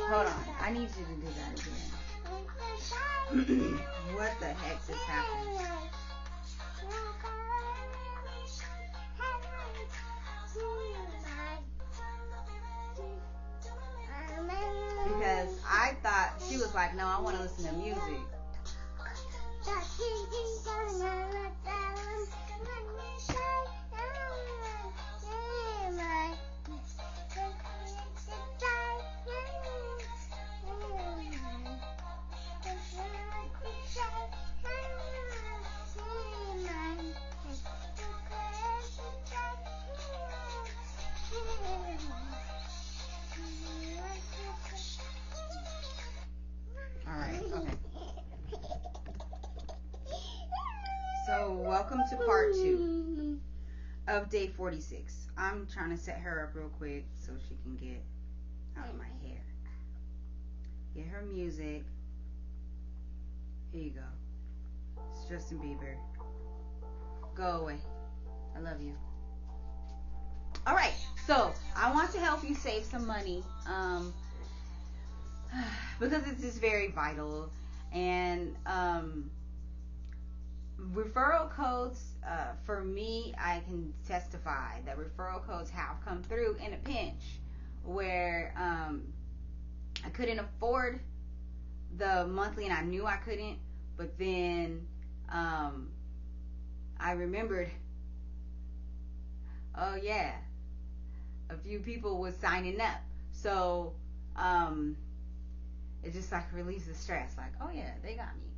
Hold on. I need you to do that again. What the heck just happened? Because I thought she was like, no, I want to listen to music. Alright, okay. So, welcome to part 2 of day 46. I'm trying to set her up real quick so she can get out of my hair. Get her music. Here you go. It's Justin Bieber. Go away. I love you. Alright, so I want to help you save some money. Because this is very vital. And referral codes, for me, I can testify that referral codes have come through in a pinch where I couldn't afford the monthly, and I knew I couldn't, but then I remembered, oh yeah, a few people was signing up, so it just like releases stress, like, oh yeah, they got me,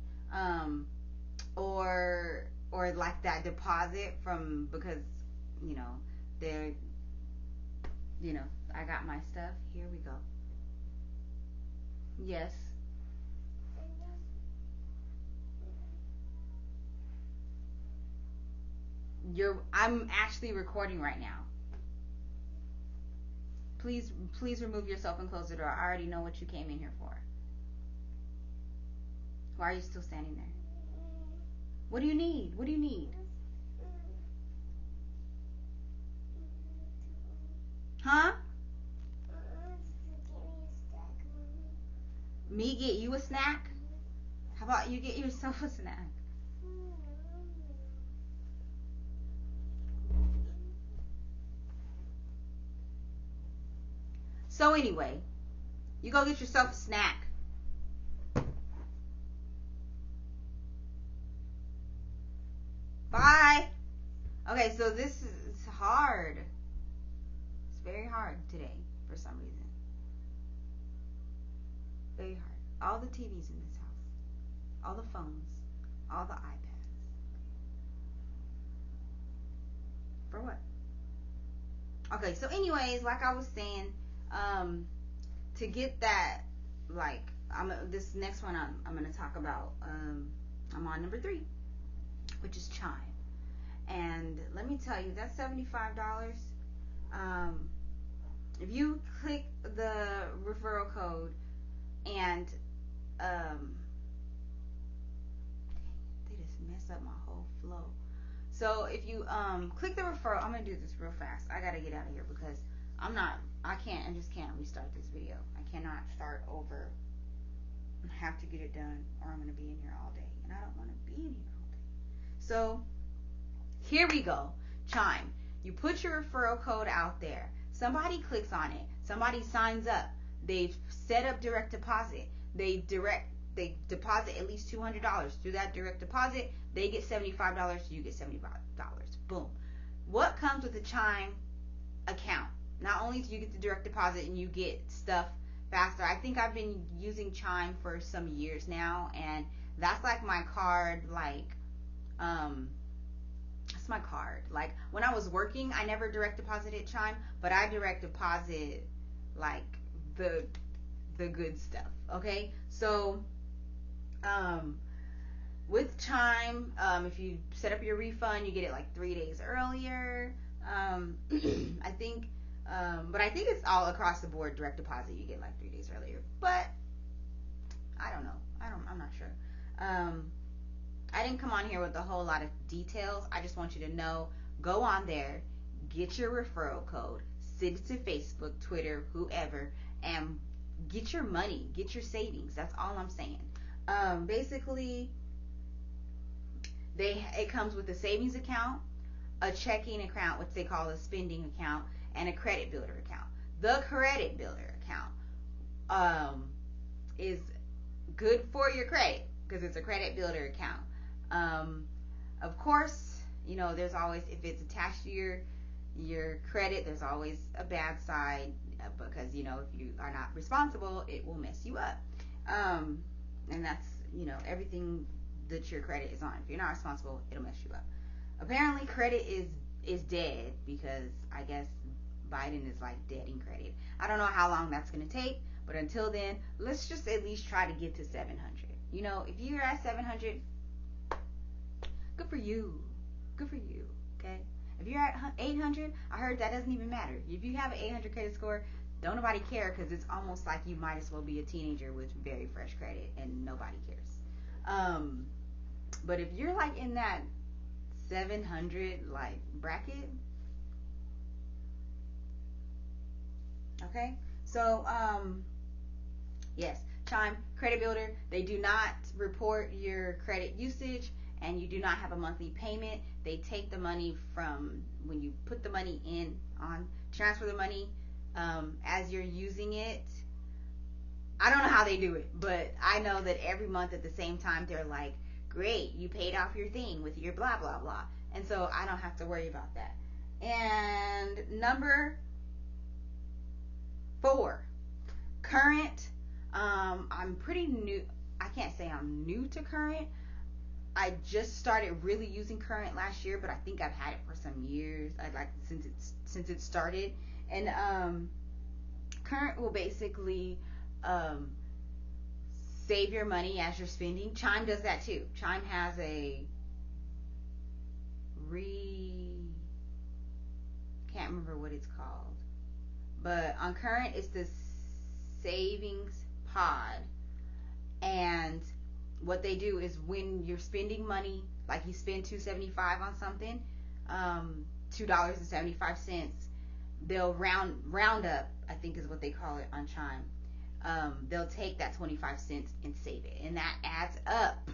or like that deposit from, because they're, I got my stuff. Here we go. Yes. I'm actually recording right now. Please remove yourself and close the door. I already know what you came in here for. Why are you still standing there? What do you need? What do you need? Huh? Me get you a snack? How about you get yourself a snack? So anyway, you go get yourself a snack. Bye. Okay, so this is hard. It's very hard today for some reason. Very hard. All the TVs in this house. All the phones. All the iPads. For what? Okay, so anyways, like I was saying, to get that, like, this next one I'm going to talk about, I'm on number 3, which is Chime. And let me tell you, that's $75. If you click the referral code and they just messed up my whole flow. So if you click the referral, I'm gonna do this real fast. I gotta get out of here because I just can't restart this video. I cannot start over. I have to get it done or I'm gonna be in here all day, and I don't want to be in here all day. So here we go. Chime. You put your referral code out there. Somebody clicks on it. Somebody signs up. They've set up direct deposit. They deposit at least $200. Through that direct deposit, they get $75. You get $75. Boom. What comes with the Chime account? Not only do you get the direct deposit and you get stuff faster. I think I've been using Chime for some years now, and that's like my card. That's my card. Like when I was working, I never direct deposited Chime, but I direct deposit like the good stuff. Okay, so with Chime, if you set up your refund, you get it like 3 days earlier. I think, but I think it's all across the board direct deposit. You get like 3 days earlier, but I don't know. I'm not sure. I didn't come on here with a whole lot of details. I just want you to know, go on there, get your referral code, send it to Facebook, Twitter, whoever, and get your money, get your savings. That's all I'm saying. Basically, it comes with a savings account, a checking account, which they call a spending account, and a credit builder account. The credit builder account is good for your credit because it's a credit builder account. Of course, there's always, if it's attached to your credit, there's always a bad side because, if you are not responsible, it will mess you up. And that's, everything that your credit is on. If you're not responsible, it'll mess you up. Apparently, credit is dead because I guess Biden is like dead in credit. I don't know how long that's going to take, but until then, let's just at least try to get to 700. If you're at 700, good for you. Good for you, okay? If you're at 800, I heard that doesn't even matter. If you have an 800 credit score, don't nobody care because it's almost like you might as well be a teenager with very fresh credit and nobody cares. But if you're like in that 700 like bracket, okay? So, yes, Chime Credit Builder, they do not report your credit usage and you do not have a monthly payment. They take the money from when you put the money transfer the money as you're using it. I don't know how they do it, but I know that every month at the same time they're like, great, you paid off your thing with your blah blah blah, and so I don't have to worry about that. And number 4, Current. I'm pretty new. I can't say I'm new to Current. I just started really using Current last year, but I think I've had it for some years. Since it started, and Current will basically save your money as you're spending. Chime does that too. Chime has a can't remember what it's called, but on Current it's the savings pod, and what they do is when you're spending money, like you spend $2.75 on something, $2.75, they'll round up, I think is what they call it on Chime. They'll take that 25 cents and save it, and that adds up.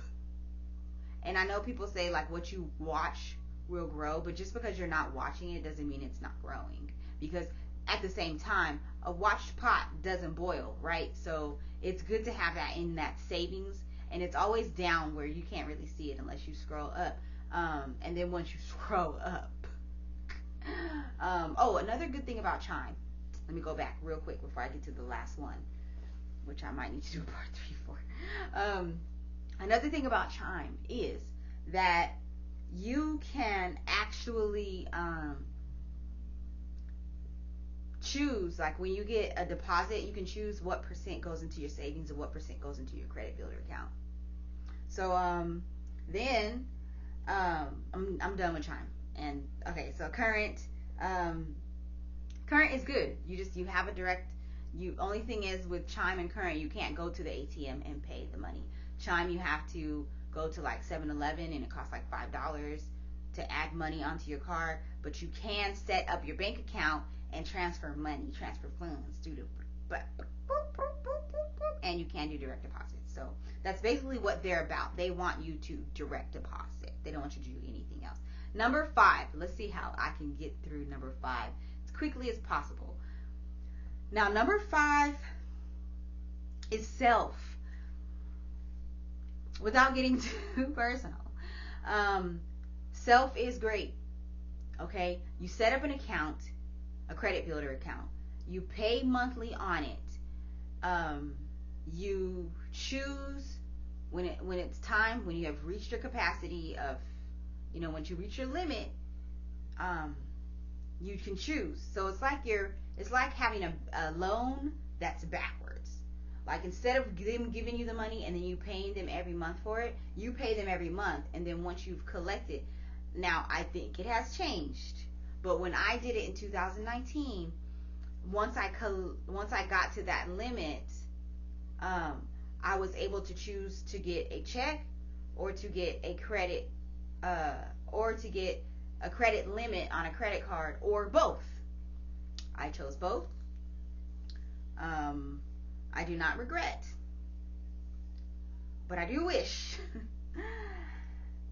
And I know people say like what you watch will grow, but just because you're not watching it doesn't mean it's not growing, because at the same time, a watched pot doesn't boil, right? So it's good to have that in that savings, and it's always down where you can't really see it unless you scroll up. And then once you scroll up, another good thing about Chime, let me go back real quick before I get to the last one, which I might need to do a part 3 for. Another thing about Chime is that you can actually choose, like when you get a deposit, you can choose what percent goes into your savings and what percent goes into your credit builder account. So then I'm done with Chime. And okay, so Current is good. You have a direct. Only thing is with Chime and Current, you can't go to the ATM and pay the money. Chime, you have to go to like 7-Eleven and it costs like $5 to add money onto your card, but you can set up your bank account and transfer funds and you can do direct deposits. So that's basically what they're about. They want you to direct deposit. They don't want you to do anything else. Number 5. Let's see how I can get through number 5 as quickly as possible. Now, number 5 is self. Without getting too personal, self is great. Okay, you set up an account, a credit builder account. You pay monthly on it. You choose when it's time, when you have reached your capacity of, once you reach your limit, you can choose. So it's like having a loan that's backwards. Like instead of them giving you the money and then you paying them every month for it, you pay them every month, and then once you've collected. Now I think it has changed, but when I did it in 2019, once I got to that limit, I was able to choose to get a check or to get a credit or to get a credit limit on a credit card, or both. I chose both. I do not regret, but I do wish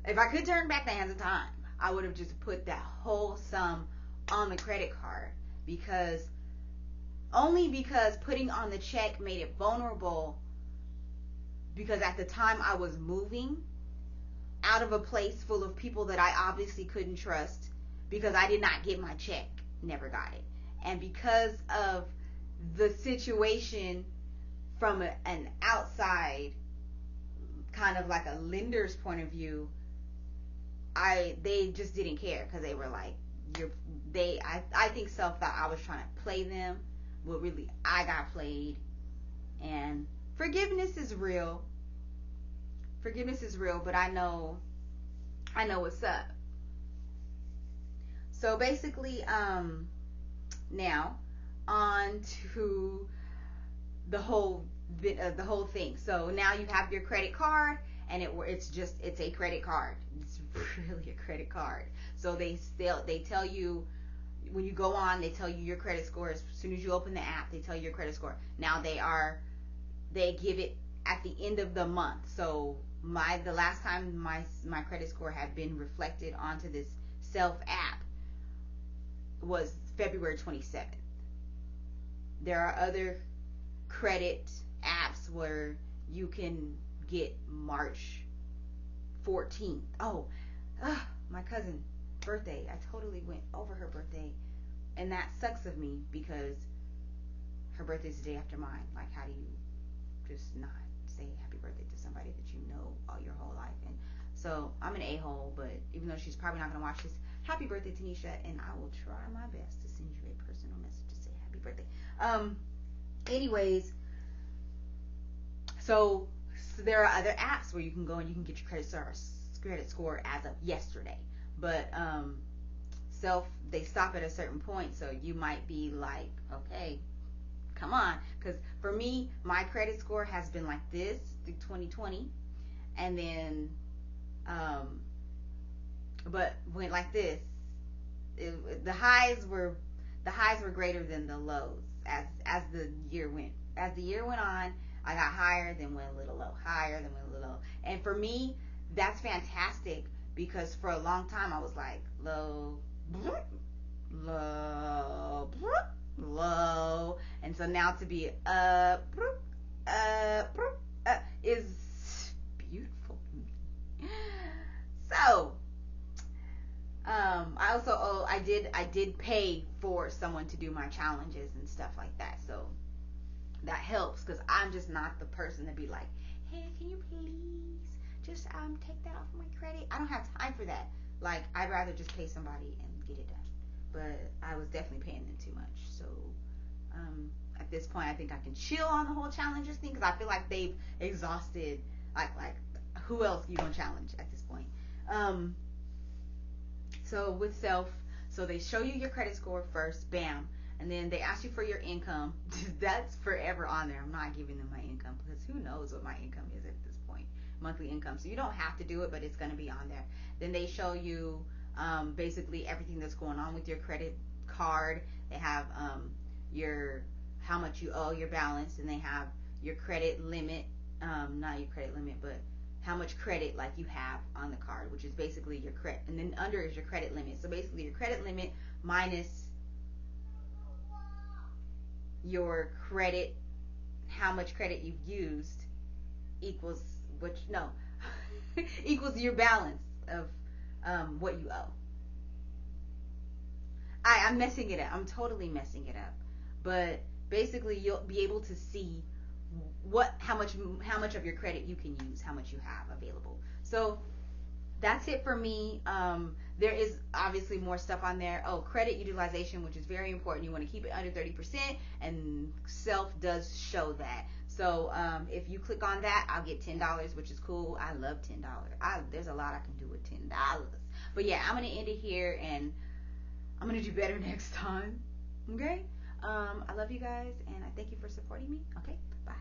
if I could turn back the hands of time, I would have just put that whole sum on the credit card, because putting on the check made it vulnerable, because at the time I was moving out of a place full of people that I obviously couldn't trust, because I did not get my check, never got it. And because of the situation from an outside, kind of like a lender's point of view, they just didn't care, because they were like, I think self thought I was trying to play them, but really I got played. And forgiveness is real, but I know what's up. So basically, now on to the whole thing. So now you have your credit card, and it's a credit card. It's really a credit card. So they tell you, when you go on, they tell you your credit score. As soon as you open the app, they tell you your credit score. Now they give it at the end of the month. So the last time my credit score had been reflected onto this self app was February 27th. There are other credit apps where you can get March 14th. My cousin's birthday. I totally went over her birthday, and that sucks of me, because her birthday's the day after mine. Like, how do you just not say happy birthday to somebody that you know all your whole life? And so I'm an a-hole, but even though she's probably not going to watch this, happy birthday, Tanisha, and I will try my best to send you a personal message to say happy birthday. Anyways, so there are other apps where you can go and you can get your credit score as of yesterday, but they stop at a certain point, so you might be like, okay, come on, because for me, my credit score has been like this through 2020, and then but went like this. The highs were greater than the lows as the year went. As the year went on, I got higher, then went a little low, higher, then went a little low. And for me, that's fantastic, because for a long time I was like low, low, low, and so now to be up is beautiful. So I did pay for someone to do my challenges and stuff like that, so that helps, because I'm just not the person to be like, hey, can you please just take that off of my credit? I don't have time for that. Like, I'd rather just pay somebody and get it done. But I was definitely paying them too much. So at this point, I think I can chill on the whole challenges thing, because I feel like they've exhausted, like who else you gonna challenge at this point? So with self, so they show you your credit score first, bam, and then they ask you for your income. That's forever on there. I'm not giving them my income, because who knows what my income is at this point, monthly income. So you don't have to do it, but it's going to be on there. Then they show you basically everything that's going on with your credit card. They have how much you owe, your balance, and they have your credit limit, not your credit limit, but how much credit like you have on the card, which is basically your credit, and then under is your credit limit. So basically your credit limit minus your credit, how much credit you've used, equals equals your balance of what you owe. I'm messing it up. I'm totally messing it up. But basically you'll be able to see how much of your credit you can use, how much you have available. So that's it for me. There is obviously more stuff on there. Credit utilization, which is very important. You want to keep it under 30%, and self does show that. So if you click on that, I'll get $10, which is cool. I love $10. There's a lot I can do with $10. But yeah, I'm gonna end it here, and I'm gonna do better next time. Okay? I love you guys, and I thank you for supporting me. Okay, bye.